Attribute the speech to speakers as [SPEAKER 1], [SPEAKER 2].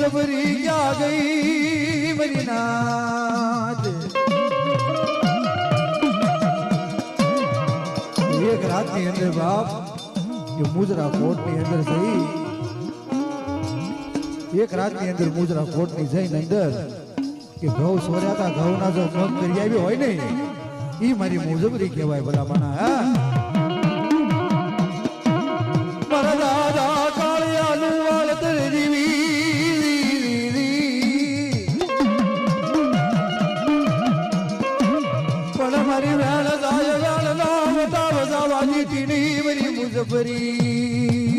[SPEAKER 1] મુઝફરી ક્યાં ગઈ મારી નાથ એક રાતની અંદર બાપ કે મુજરા કોટની અંદર જઈ એક રાતની અંદર મુજરા કોટની જઈને અંદર કે ઘઉં સોર્યા હતા ઘઉંના જો મગ કરી આવ્યો હોય ને ઈ મારી મુજબરી કહેવાય ભલા માણા હા મારા દાદા કાળિયાનું વાળતર જીવી પણ મારી વેળ જાય વેળ ના બતાવ જવાની ટીની મારી મુજબરી